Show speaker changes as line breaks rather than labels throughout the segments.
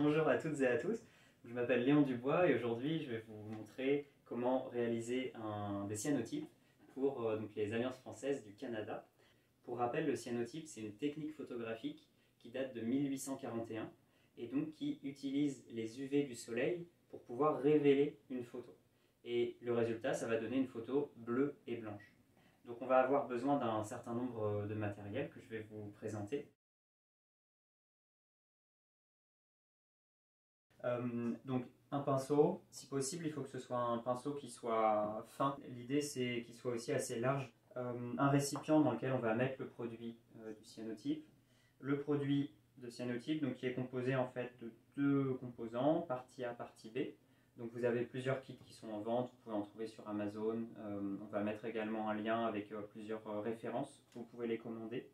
Bonjour à toutes et à tous, je m'appelle Léon Dubois et aujourd'hui je vais vous montrer comment réaliser des cyanotypes pour donc, les Alliances françaises du Canada. Pour rappel, le cyanotype c'est une technique photographique qui date de 1841 et donc qui utilise les UV du soleil pour pouvoir révéler une photo. Et le résultat, ça va donner une photo bleue et blanche. Donc on va avoir besoin d'un certain nombre de matériel que je vais vous présenter. Donc un pinceau, si possible, il faut que ce soit un pinceau qui soit fin. L'idée c'est qu'il soit aussi assez large. Un récipient dans lequel on va mettre le produit du cyanotype. Le produit de cyanotype donc, qui est composé en fait de deux composants, partie A, partie B. Donc vous avez plusieurs kits qui sont en vente, vous pouvez en trouver sur Amazon. On va mettre également un lien avec plusieurs références, vous pouvez les commander.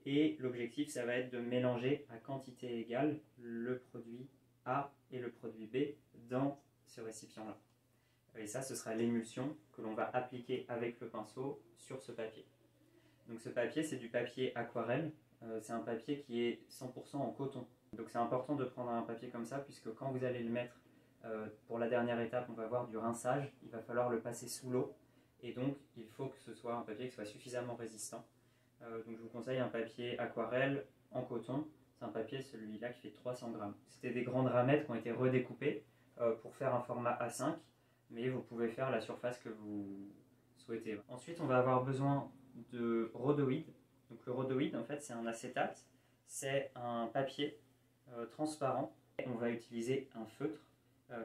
Et l'objectif ça va être de mélanger à quantité égale le produit A et le produit B dans ce récipient-là. Et ça, ce sera l'émulsion que l'on va appliquer avec le pinceau sur ce papier. Donc ce papier, c'est du papier aquarelle. C'est un papier qui est 100% en coton. Donc c'est important de prendre un papier comme ça, puisque quand vous allez le mettre pour la dernière étape, on va voir du rinçage. Il va falloir le passer sous l'eau. Et donc, il faut que ce soit un papier qui soit suffisamment résistant. Donc je vous conseille un papier aquarelle en coton. C'est un papier, celui-là, qui fait 300 grammes. C'était des grandes ramettes qui ont été redécoupées pour faire un format A5, mais vous pouvez faire la surface que vous souhaitez. Ensuite, on va avoir besoin de rhodoïde. Donc le rhodoïde, en fait, c'est un acétate. C'est un papier transparent. On va utiliser un feutre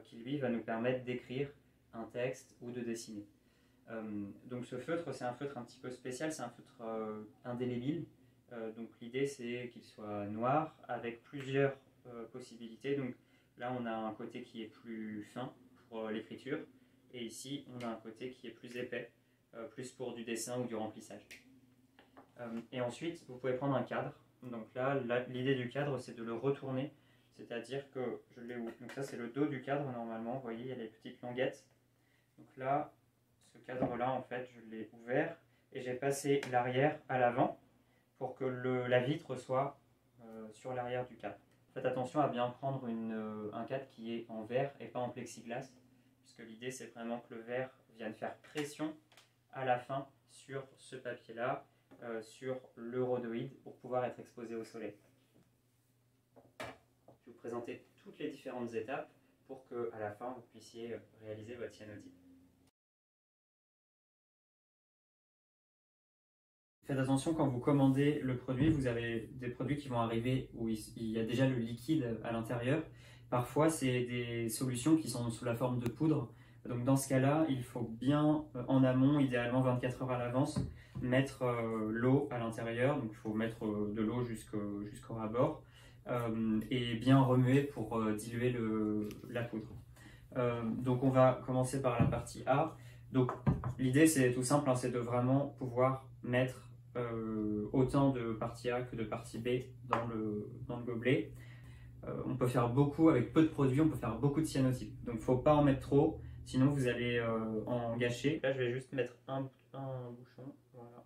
qui, lui, va nous permettre d'écrire un texte ou de dessiner. Donc ce feutre, c'est un feutre un petit peu spécial, c'est un feutre indélébile. Donc l'idée c'est qu'il soit noir avec plusieurs possibilités. Donc là on a un côté qui est plus fin pour l'écriture et ici on a un côté qui est plus épais, plus pour du dessin ou du remplissage. Et ensuite vous pouvez prendre un cadre. Donc là l'idée du cadre c'est de le retourner, c'est-à-dire que je l'ai où. Donc ça c'est le dos du cadre normalement, vous voyez il y a les petites languettes. Donc là ce cadre-là, en fait, je l'ai ouvert et j'ai passé l'arrière à l'avant pour que la vitre soit sur l'arrière du cadre. Faites attention à bien prendre un cadre qui est en verre et pas en plexiglas, puisque l'idée c'est vraiment que le verre vienne faire pression à la fin sur ce papier-là, sur le rhodoïde, pour pouvoir être exposé au soleil. Je vais vous présenter toutes les différentes étapes pour qu'à la fin vous puissiez réaliser votre cyanotype. Faites attention quand vous commandez le produit, vous avez des produits qui vont arriver où il y a déjà le liquide à l'intérieur. Parfois, c'est des solutions qui sont sous la forme de poudre. Donc dans ce cas-là, il faut bien en amont, idéalement 24 heures à l'avance, mettre l'eau à l'intérieur. Donc il faut mettre de l'eau jusqu'au ras-bord et bien remuer pour diluer la poudre. Donc on va commencer par la partie A. Donc l'idée c'est tout simple, hein, c'est de vraiment pouvoir mettre autant de partie A que de partie B dans le gobelet. On peut faire beaucoup avec peu de produits, on peut faire beaucoup de cyanotypes. Donc il ne faut pas en mettre trop, sinon vous allez en gâcher. Là je vais juste mettre un bouchon, voilà.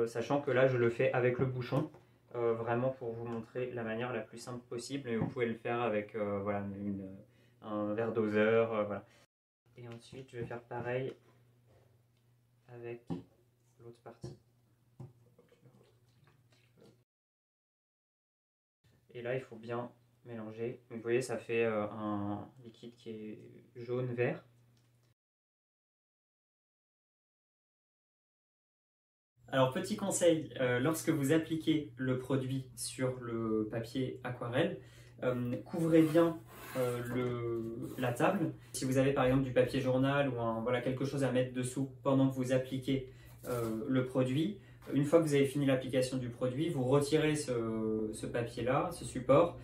Sachant que là je le fais avec le bouchon, vraiment pour vous montrer la manière la plus simple possible. Mais vous pouvez le faire avec voilà, un verre doseur, voilà. Et ensuite je vais faire pareil avec l'autre partie. Et là, il faut bien mélanger. Donc, vous voyez, ça fait un liquide qui est jaune-vert. Alors, petit conseil, lorsque vous appliquez le produit sur le papier aquarelle, couvrez bien la table. Si vous avez par exemple du papier journal ou voilà, quelque chose à mettre dessous pendant que vous appliquez le produit, une fois que vous avez fini l'application du produit, vous retirez ce papier-là, ce support,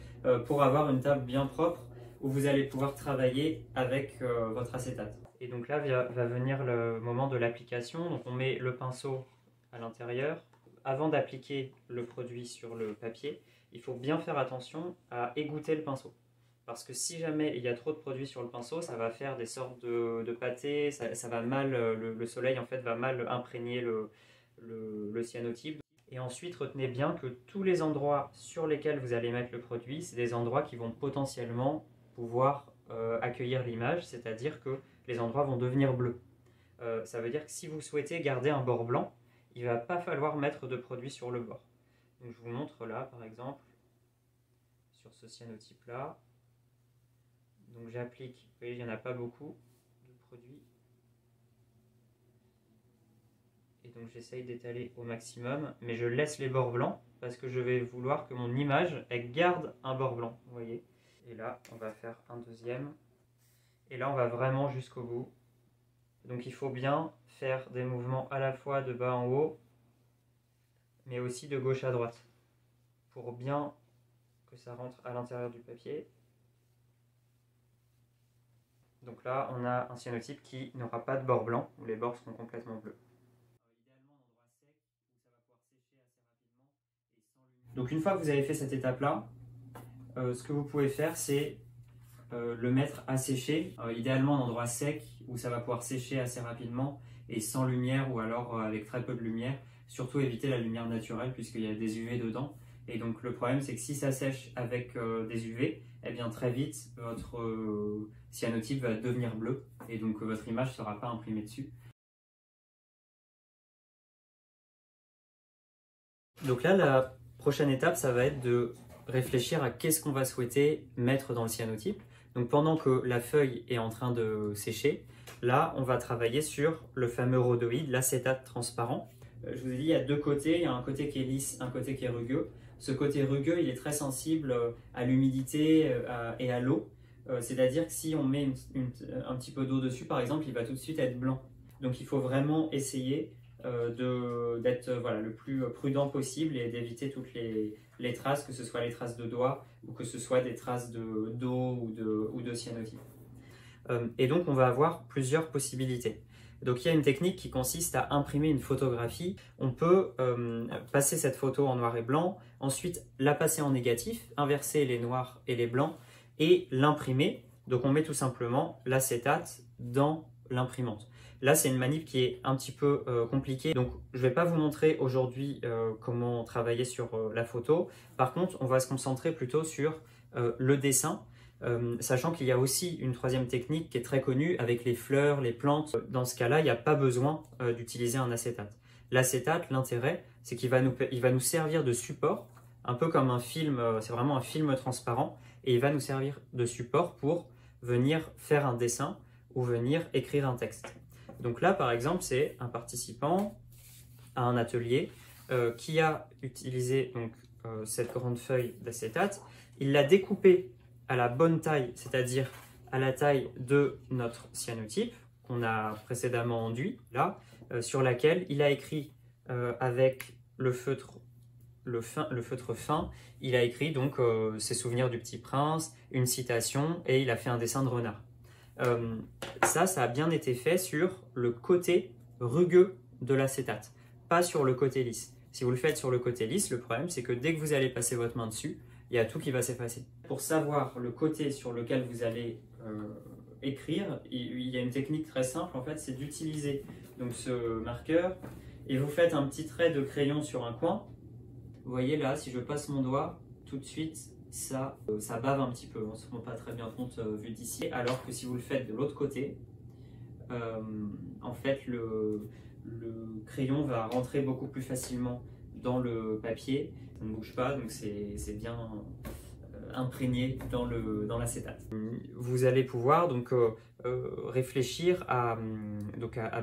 pour avoir une table bien propre où vous allez pouvoir travailler avec votre acétate. Et donc là va venir le moment de l'application. Donc on met le pinceau à l'intérieur. Avant d'appliquer le produit sur le papier, il faut bien faire attention à égoutter le pinceau. Parce que si jamais il y a trop de produit sur le pinceau, ça va faire des sortes de pâtés, ça va mal, le soleil en fait va mal imprégner le cyanotype. Et ensuite, retenez bien que tous les endroits sur lesquels vous allez mettre le produit, c'est des endroits qui vont potentiellement pouvoir accueillir l'image, c'est-à-dire que les endroits vont devenir bleus. Ça veut dire que si vous souhaitez garder un bord blanc, il ne va pas falloir mettre de produit sur le bord. Donc je vous montre là, par exemple, sur ce cyanotype-là. Donc j'applique, vous voyez, il n'y en a pas beaucoup de produits. Et donc j'essaye d'étaler au maximum, mais je laisse les bords blancs parce que je vais vouloir que mon image, elle garde un bord blanc, vous voyez. Et là, on va faire un deuxième. Et là, on va vraiment jusqu'au bout. Donc il faut bien faire des mouvements à la fois de bas en haut, mais aussi de gauche à droite, pour bien que ça rentre à l'intérieur du papier. Donc là, on a un cyanotype qui n'aura pas de bord blanc, où les bords seront complètement bleus. Donc une fois que vous avez fait cette étape-là, ce que vous pouvez faire, c'est le mettre à sécher, idéalement en endroit sec, où ça va pouvoir sécher assez rapidement, et sans lumière, ou alors avec très peu de lumière. Surtout éviter la lumière naturelle, puisqu'il y a des UV dedans. Et donc le problème, c'est que si ça sèche avec des UV, eh bien très vite, votre cyanotype va devenir bleu, et donc votre image ne sera pas imprimée dessus. Donc là, la prochaine étape, ça va être de réfléchir à qu'est-ce qu'on va souhaiter mettre dans le cyanotype. Donc pendant que la feuille est en train de sécher, là, on va travailler sur le fameux rhodoïde, l'acétate transparent. Je vous ai dit, il y a deux côtés. Il y a un côté qui est lisse, un côté qui est rugueux. Ce côté rugueux, il est très sensible à l'humidité et à l'eau. C'est-à-dire que si on met un petit peu d'eau dessus, par exemple, il va tout de suite être blanc. Donc il faut vraiment essayer d'être voilà, le plus prudent possible et d'éviter toutes les traces, que ce soit les traces de doigts ou que ce soit des traces d'eau ou de cyanotype. Et donc on va avoir plusieurs possibilités. Donc il y a une technique qui consiste à imprimer une photographie. On peut passer cette photo en noir et blanc, ensuite la passer en négatif, inverser les noirs et les blancs et l'imprimer. Donc on met tout simplement l'acétate dans l'imprimante. Là, c'est une manip qui est un petit peu compliquée. Donc, je ne vais pas vous montrer aujourd'hui comment travailler sur la photo. Par contre, on va se concentrer plutôt sur le dessin, sachant qu'il y a aussi une troisième technique qui est très connue avec les fleurs, les plantes. Dans ce cas-là, il n'y a pas besoin d'utiliser un acétate. L'acétate, l'intérêt, c'est qu'il va nous servir de support, un peu comme un film, c'est vraiment un film transparent, et il va nous servir de support pour venir faire un dessin ou venir écrire un texte. Donc là, par exemple, c'est un participant à un atelier qui a utilisé donc, cette grande feuille d'acétate. Il l'a découpée à la bonne taille, c'est-à-dire à la taille de notre cyanotype qu'on a précédemment enduit, là, sur laquelle il a écrit avec le feutre fin, il a écrit donc ses souvenirs du Petit Prince, une citation, et il a fait un dessin de renard. Ça a bien été fait sur le côté rugueux de l'acétate, pas sur le côté lisse. Si vous le faites sur le côté lisse, le problème c'est que dès que vous allez passer votre main dessus, il y a tout qui va s'effacer. Pour savoir le côté sur lequel vous allez écrire, il y a une technique très simple en fait, c'est d'utiliser donc ce marqueur et vous faites un petit trait de crayon sur un coin. Vous voyez là, si je passe mon doigt, tout de suite ça bave un petit peu, on ne se rend pas très bien compte vu d'ici, alors que si vous le faites de l'autre côté, en fait le crayon va rentrer beaucoup plus facilement dans le papier, ça ne bouge pas, donc c'est bien imprégné dans l'acétate. Vous allez pouvoir donc réfléchir à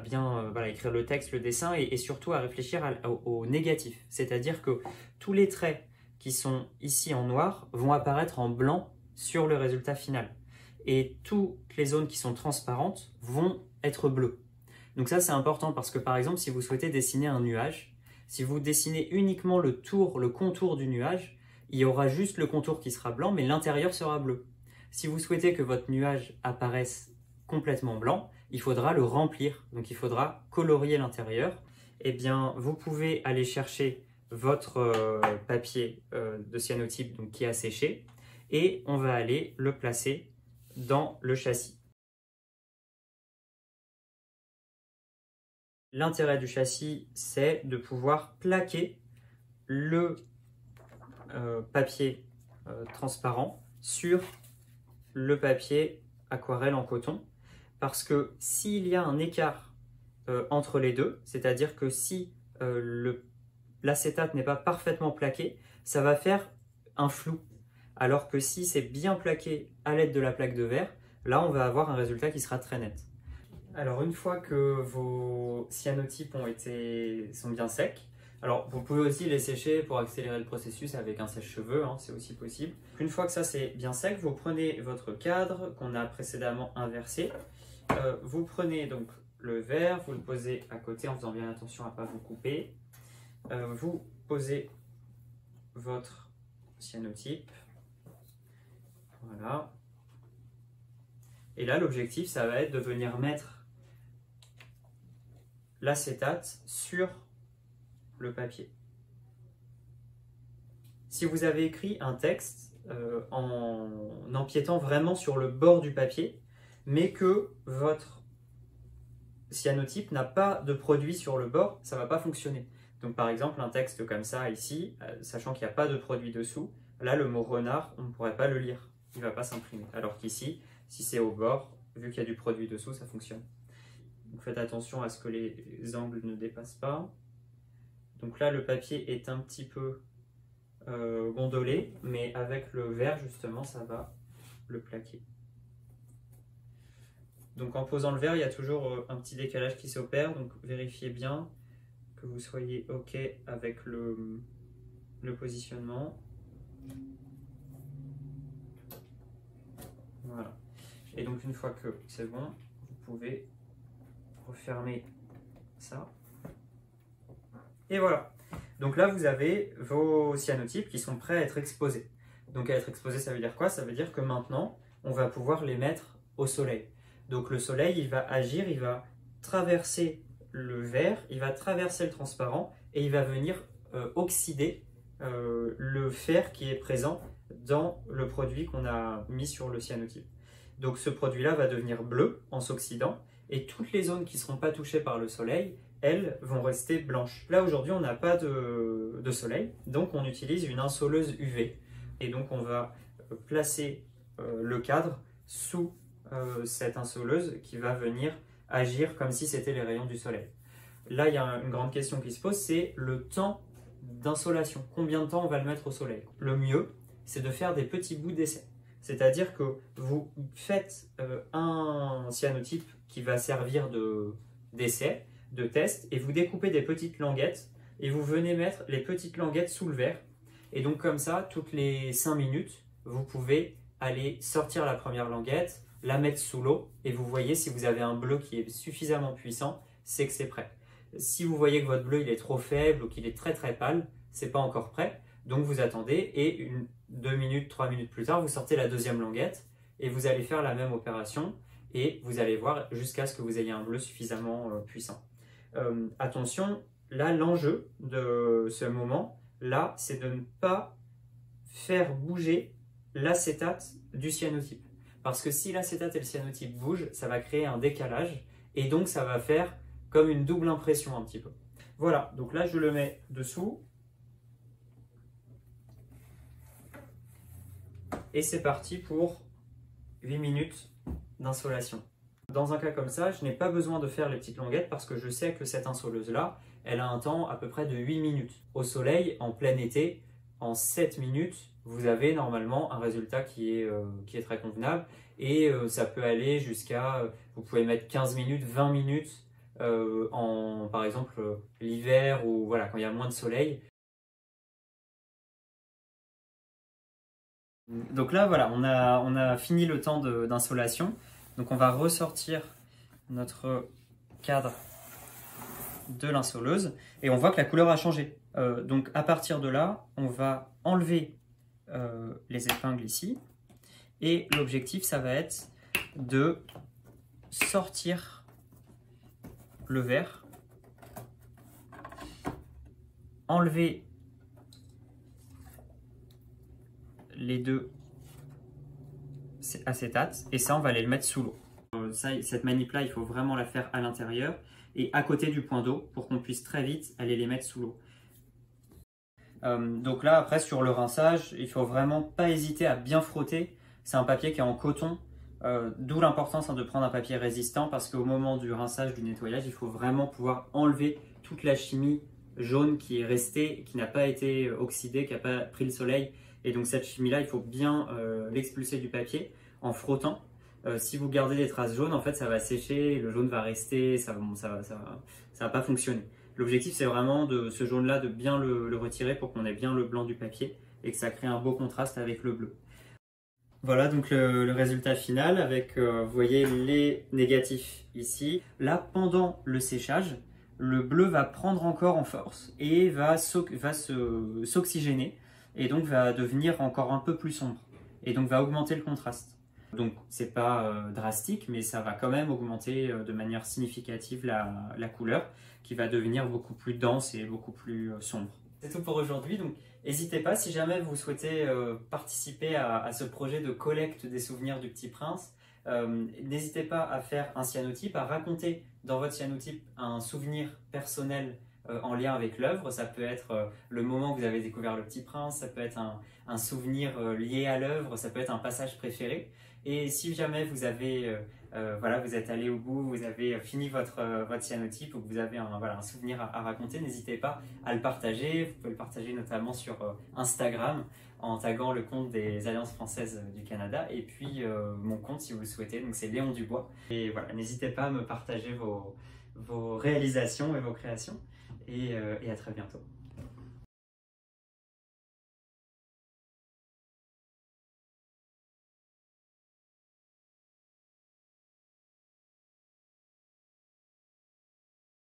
bien voilà, écrire le texte, le dessin et surtout à réfléchir au négatif, c'est-à-dire que tous les traits qui sont ici en noir vont apparaître en blanc sur le résultat final. Et toutes les zones qui sont transparentes vont être bleues. Donc ça, c'est important parce que par exemple, si vous souhaitez dessiner un nuage, si vous dessinez uniquement le contour du nuage, il y aura juste le contour qui sera blanc, mais l'intérieur sera bleu. Si vous souhaitez que votre nuage apparaisse complètement blanc, il faudra le remplir. Donc il faudra colorier l'intérieur. Eh bien, vous pouvez aller chercher votre papier de cyanotype donc, qui a séché et on va aller le placer dans le châssis. L'intérêt du châssis, c'est de pouvoir plaquer le papier transparent sur le papier aquarelle en coton, parce que s'il y a un écart entre les deux, c'est-à-dire que si l'acétate n'est pas parfaitement plaqué, ça va faire un flou, alors que si c'est bien plaqué à l'aide de la plaque de verre, là on va avoir un résultat qui sera très net. Alors une fois que vos cyanotypes sont bien secs, alors vous pouvez aussi les sécher pour accélérer le processus avec un sèche-cheveux, hein, c'est aussi possible. Une fois que ça c'est bien sec, vous prenez votre cadre qu'on a précédemment inversé, vous prenez donc le verre, vous le posez à côté en faisant bien attention à ne pas vous couper, vous posez votre cyanotype, voilà. Et là l'objectif ça va être de venir mettre l'acétate sur le papier. Si vous avez écrit un texte en empiétant vraiment sur le bord du papier, mais que votre cyanotype n'a pas de produit sur le bord, ça ne va pas fonctionner. Donc par exemple un texte comme ça ici, sachant qu'il n'y a pas de produit dessous, là le mot renard, on ne pourrait pas le lire, il ne va pas s'imprimer. Alors qu'ici, si c'est au bord, vu qu'il y a du produit dessous, ça fonctionne. Donc faites attention à ce que les angles ne dépassent pas. Donc là le papier est un petit peu gondolé, mais avec le verre justement ça va le plaquer. Donc en posant le verre, il y a toujours un petit décalage qui s'opère, donc vérifiez bien que vous soyez OK avec le positionnement. Voilà. Et donc une fois que c'est bon, vous pouvez refermer ça. Et voilà. Donc là, vous avez vos cyanotypes qui sont prêts à être exposés. Donc à être exposés, ça veut dire quoi? Ça veut dire que maintenant, on va pouvoir les mettre au soleil. Donc le soleil, il va agir, il va traverser le verre, il va traverser le transparent et il va venir oxyder le fer qui est présent dans le produit qu'on a mis sur le cyanotype. Donc ce produit-là va devenir bleu en s'oxydant et toutes les zones qui ne seront pas touchées par le soleil, elles vont rester blanches. Là aujourd'hui on n'a pas de soleil, donc on utilise une insoleuse UV et donc on va placer le cadre sous cette insoleuse qui va venir agir comme si c'était les rayons du soleil. Là il y a une grande question qui se pose, c'est le temps d'insolation. Combien de temps on va le mettre au soleil? Le mieux c'est de faire des petits bouts d'essai. C'est-à-dire que vous faites un cyanotype qui va servir d'essai, de test, et vous découpez des petites languettes et vous venez mettre les petites languettes sous le verre. Et donc comme ça, toutes les 5 minutes, vous pouvez aller sortir la première languette, la mettre sous l'eau et vous voyez si vous avez un bleu qui est suffisamment puissant, c'est que c'est prêt. Si vous voyez que votre bleu il est trop faible ou qu'il est très très pâle, c'est pas encore prêt. Donc vous attendez et 2 minutes, 3 minutes plus tard, vous sortez la deuxième languette et vous allez faire la même opération et vous allez voir jusqu'à ce que vous ayez un bleu suffisamment puissant. Attention, là l'enjeu de ce moment, là, c'est de ne pas faire bouger l'acétate du cyanotype. Parce que si l'acétate et le cyanotype bougent, ça va créer un décalage et donc ça va faire comme une double impression un petit peu. Voilà, donc là je le mets dessous. Et c'est parti pour 8 minutes d'insolation. Dans un cas comme ça, je n'ai pas besoin de faire les petites languettes parce que je sais que cette insoleuse-là, elle a un temps à peu près de 8 minutes. Au soleil, en plein été, en 7 minutes, vous avez normalement un résultat qui est très convenable. Et ça peut aller jusqu'à, vous pouvez mettre 15 minutes, 20 minutes, par exemple l'hiver ou voilà, quand il y a moins de soleil. Donc là, voilà, on a fini le temps d'insolation. Donc on va ressortir notre cadre de l'insoleuse et on voit que la couleur a changé. Donc à partir de là, on va enlever les épingles ici. Et l'objectif, ça va être de sortir le verre, enlever les deux acétates et ça on va aller le mettre sous l'eau. Cette manip là il faut vraiment la faire à l'intérieur et à côté du point d'eau pour qu'on puisse très vite aller les mettre sous l'eau. Donc là, après, sur le rinçage, il faut vraiment pas hésiter à bien frotter. C'est un papier qui est en coton, d'où l'importance de prendre un papier résistant parce qu'au moment du rinçage, du nettoyage, il faut vraiment pouvoir enlever toute la chimie jaune qui est restée, qui n'a pas été oxydée, qui n'a pas pris le soleil. Et donc cette chimie-là, il faut bien l'expulser du papier en frottant. Si vous gardez des traces jaunes, en fait, ça va sécher, le jaune va rester, ça va pas fonctionner. L'objectif, c'est vraiment de ce jaune-là, de bien le retirer pour qu'on ait bien le blanc du papier et que ça crée un beau contraste avec le bleu. Voilà donc le résultat final avec, vous voyez, les négatifs ici. Là, pendant le séchage, le bleu va prendre encore en force et va s'oxygéner et donc va devenir encore un peu plus sombre et donc va augmenter le contraste. Donc c'est pas drastique, mais ça va quand même augmenter de manière significative la couleur qui va devenir beaucoup plus dense et beaucoup plus sombre. C'est tout pour aujourd'hui, donc n'hésitez pas si jamais vous souhaitez participer à ce projet de collecte des souvenirs du Petit Prince. N'hésitez pas à faire un cyanotype, à raconter dans votre cyanotype un souvenir personnel en lien avec l'œuvre. Ça peut être le moment où vous avez découvert le Petit Prince, ça peut être un souvenir lié à l'œuvre, ça peut être un passage préféré. Et si jamais vous avez, voilà, vous êtes allé au bout, vous avez fini votre cyanotype ou que vous avez un souvenir à raconter, n'hésitez pas à le partager. Vous pouvez le partager notamment sur Instagram en taguant le compte des Alliances françaises du Canada et puis mon compte si vous le souhaitez, donc c'est Léon Dubois. Et voilà, n'hésitez pas à me partager vos réalisations et vos créations et à très bientôt.